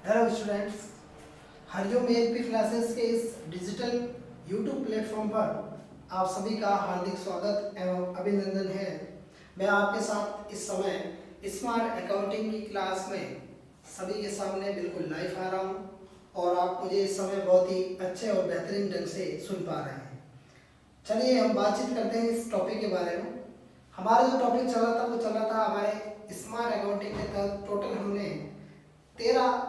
Hello students, Hariom ALP classes के इस digital YouTube platform पर आप सभी का हार्दिक स्वागत एवं अभिनंदन है। मैं आपके साथ इस समय स्मार्ट अकाउंटिंग की क्लास में सभी के सामने बिल्कुल लाइव आ रहा हूं और आप मुझे इस समय बहुत ही अच्छे और बेहतरीन ढंग से सुन पा रहे हैं। चलिए हम बातचीत करते हैं इस टॉपिक के बारे में। हमारा जो टॉपिक चल रहा था वो चल रहा था हमारे स्मार्ट अकाउंटिंग के तहत टोटल हमने 13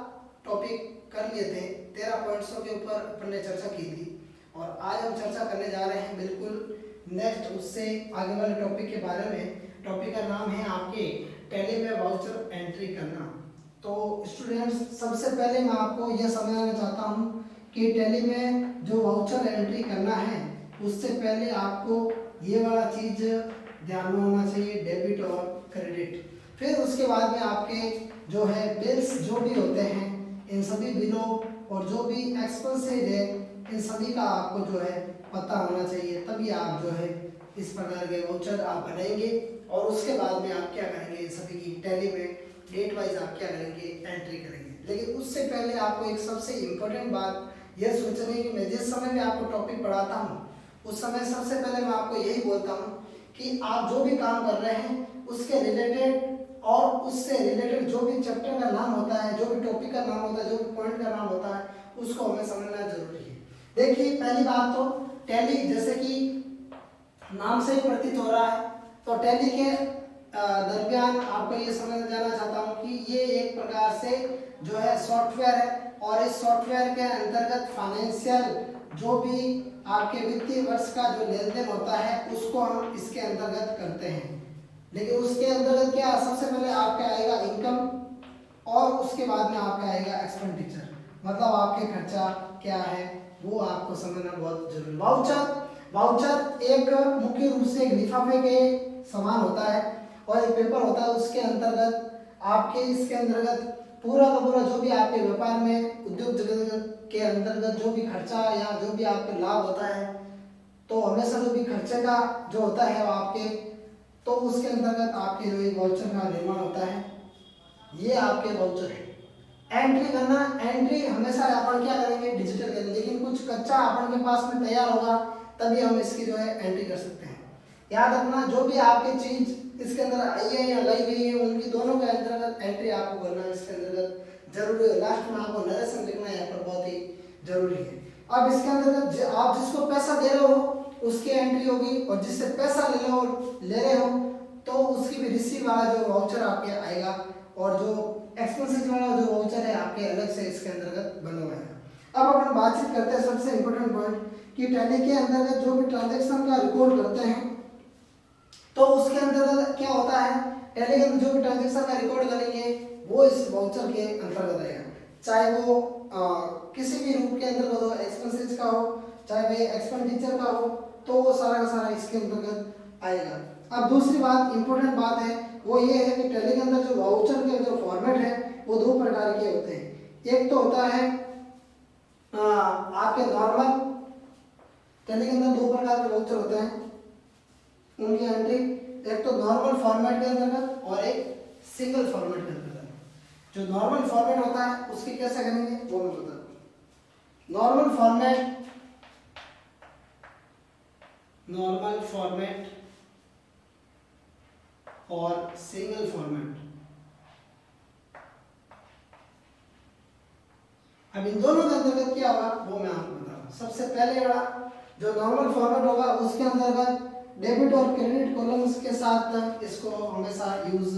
टॉपिक कर लिए थे। 13 पॉइंट्सों के ऊपर अपन ने चर्चा की थी और आज हम चर्चा करने जा रहे हैं बिल्कुल नेक्स्ट उससे आगे वाले टॉपिक के बारे में। टॉपिक का नाम है आपके टैली में वाउचर एंट्री करना। तो स्टूडेंट्स, सबसे पहले मैं आपको यह समझाना चाहता हूँ कि टैली में जो वाउचर एंट्री करना है उससे पहले आपको ये वाला चीज ध्यान में होना चाहिए, डेबिट और क्रेडिट। फिर उसके बाद में आपके जो है बिल्स जो भी होते हैं, इन सभी बिलों और जो भी एक्सपेंसेस है इन सभी का आपको जो है पता होना चाहिए, तभी आप जो है इस प्रकार के वाउचर आप बनाएंगे। और उसके बाद में आप क्या करेंगे, इन सभी की टैली में डेट वाइज आप क्या करेंगे, एंट्री करेंगे। लेकिन उससे पहले आपको एक सबसे इम्पोर्टेंट बात यह सोचनी है कि मैं जिस समय भी आपको टॉपिक पढ़ाता हूँ उस समय सबसे पहले मैं आपको यही बोलता हूँ कि आप जो भी काम कर रहे हैं उसके रिलेटेड और उससे रिलेटेड जो भी चैप्टर का नाम होता है, जो भी टॉपिक का नाम होता है, जो भी पॉइंट का नाम होता है, उसको हमें समझना जरूरी है। देखिए, पहली बात तो टैली, जैसे कि नाम से ही प्रतीत हो रहा है, तो टैली के दरमियान आपको ये समझ जाना चाहता हूँ कि ये एक प्रकार से जो है सॉफ्टवेयर है और इस सॉफ्टवेयर के अंतर्गत फाइनेंशियल जो भी आपके वित्तीय वर्ष का जो लेन देन होता है उसको हम इसके अंतर्गत करते हैं। लेकिन उसके अंदर क्या, सबसे पहले आपका आएगा इनकम और उसके बाद में आपका आएगा एक्सपेंडिचर, मतलब आपके खर्चा क्या है वो आपको समझना बहुत जरूरी। वाउचर एक मुख्य रूप से एक लिफाफे के समान होता है और एक पेपर होता है, उसके अंतर्गत आपके इसके अंतर्गत पूरा का पूरा जो भी आपके व्यापार में उद्योग जगत के अंतर्गत जो भी खर्चा या जो भी आपके लाभ होता है, तो हमेशा जो भी खर्चे का जो होता है वो आपके, तो उसके अंतर्गत आपके जो एक वाउचर का निर्माण होता है। ये आपके वाउचर है। एंट्री करना, एंट्री हमेशा अपन क्या करेंगे, डिजिटल करेंगे, लेकिन कुछ कच्चा अपन के पास में तैयार होगा तभी हम इसकी जो है एंट्री कर सकते हैं। याद रखना, जो भी आपकी चीज इसके अंदर आई है या लाई गई है उनकी दोनों के अंतर्गत एंट्री आपको करना इसके अंतर्गत जरूरी है। लास्ट में आपको नरेशन लिखना यहाँ पर बहुत ही जरूरी है। अब इसके अंतर्गत आप जिसको पैसा दे रहे हो उसकी एंट्री होगी और जिससे पैसा ले रहे हो तो उसकी भी रिसीव वाला जो वाउचर आपके आएगा और जो एक्सपेंसेस वाला जो वाउचर है आपके अलग से इसके अंतर्गत बना हुआ है। अब अपन बातचीत करते हैं सबसे इम्पोर्टेंट पॉइंट कि टैली के अंतर्गत जो भी ट्रांजैक्शन का रिकॉर्ड करते हैं तो उसके अंतर्गत क्या होता है, टैली के अंदर जो भी ट्रांजैक्शन का रिकॉर्ड करेंगे वो इस वाउचर के अंतर्गत आएगा, चाहे वो किसी भी रूप के अंतर्गत हो, एक्सपेंसेस का हो चाहे वे एक्सपेंडिचर का हो, तो वो सारा का सारा इसके अंतर्गत आएगा। अब दूसरी बात, इंपॉर्टेंट बात है वो ये है कि टैली के अंदर जो वाउचर के जो फॉर्मेट है वो दो प्रकार के होते हैं। एक तो होता है आपके नॉर्मल, टैली के अंदर दो प्रकार के वाउचर होते हैं उनकी एंट्री, एक तो नॉर्मल फॉर्मेट के अंतर्गत और एक सिंगल फॉर्मेट के अंतर्गत। जो नॉर्मल फॉर्मेट होता है उसकी कैसे करेंगे वो मैं बता दूं। नॉर्मल फॉर्मेट और सिंगल फॉर्मेट, अब इन दोनों के अंतर्गत क्या होगा वो मैं आपको बता रहा हूं। सबसे पहले वाला जो नॉर्मल फॉर्मेट होगा उसके अंतर्गत डेबिट और क्रेडिट कॉलम्स के साथ इसको हमेशा यूज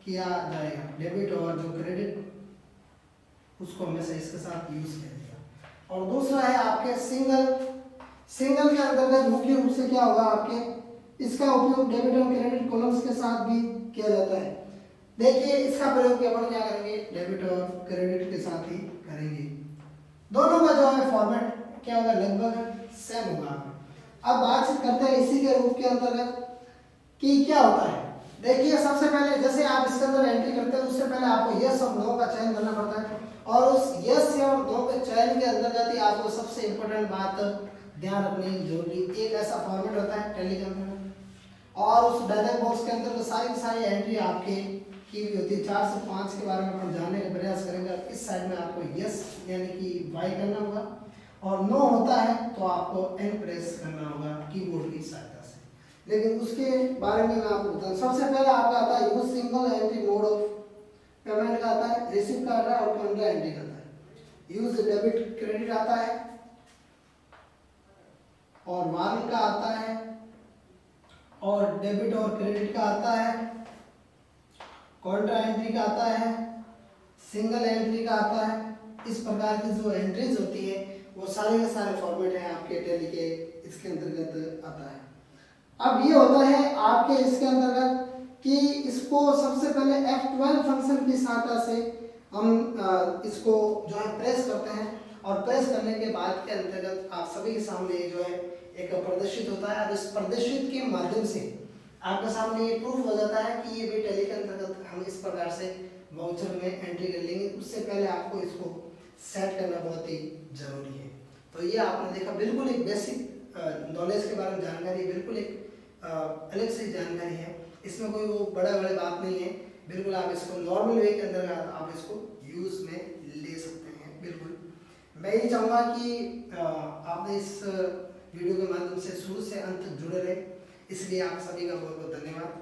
किया जाएगा। डेबिट और जो क्रेडिट उसको हमेशा इसके साथ यूज किया जाएगा। और दूसरा है आपके सिंगल के अंतर्गत मुख्य रूप से क्या होगा, आपके इसका उपयोग डेबिट और क्रेडिट कॉलम्स के साथ भी किया जाता है। देखिए, इसका प्रयोग अपन क्या करेंगे, डेबिट और क्रेडिट के साथ ही करेंगे। दोनों का जो है फॉर्मेट क्या होगा, लगभग सेम होगा। अब बातचीत करते हैं इसी के रूप के अंतर्गत कि क्या होता है। देखिए, सबसे पहले जैसे आप इसके अंदर एंट्री करते हैं उससे पहले आपको यस और नो का चयन करना पड़ता है और उस यस और नो के चयन के अंतर्गत ही आपको सबसे इम्पोर्टेंट बात ध्यान रखनी जरूरी, एक ऐसा फॉर्मेट होता है टैली के अंदर और उस डायलॉग बॉक्स के अंदर सारी एंट्री आपके की भी होती है। 4 से 5 के बारे में अपन जानने का प्रयास करेंगे अंतर्गत इस साइड में आपको यस यानी कि वाई करना होगा, और नो होता है तो आपको एन प्रेस करना होगा कीबोर्ड की सहायता से। लेकिन उसके बारे में मैं आपको बताऊं, सबसे पहले आपका आता है use single entry mode of payment का आता है, रिसीव का आता है और कंट्रा एंट्री का आता है। यूज डेबिट क्रेडिट आता है और वार्न का आता है और डेबिट और क्रेडिट का आता है, कंट्रा एंट्री का आता है, सिंगल एंट्री का आता है। इस प्रकार की जो एंट्रीज होती है वो सारे के सारे फॉर्मेट हैं आपके टैली के इसके अंतर्गत आता है। अब ये होता है आपके इसके अंतर्गत कि इसको सबसे पहले F12 फंक्शन की सहायता से हम इसको जो है प्रेस करते हैं, और प्रेस करने के बाद के अंतर्गत आप सभी के सामने जो है एक प्रदर्शित होता है। अब इस प्रदर्शित के माध्यम से आपके सामने ये प्रूफ हो जाता है कि ये भी टैली के अंतर्गत हम इस प्रकार से वाउचर में एंट्री कर लेंगे। उससे पहले आपको इसको सेट करना बहुत ही जरूरी है। तो ये आपने देखा बिल्कुल एक बेसिक नॉलेज के बारे में जानकारी, बिल्कुल एक अलग से जानकारी है। इसमें कोई वो बड़ा बात नहीं है, बिल्कुल आप इसको नॉर्मल वे के अंदर आप इसको यूज में ले सकते हैं। बिल्कुल मैं ये चाहूँगा कि आपने इस वीडियो के माध्यम से शुरू से अंत तक जुड़े रहे, इसलिए आप सभी का बहुत बहुत धन्यवाद।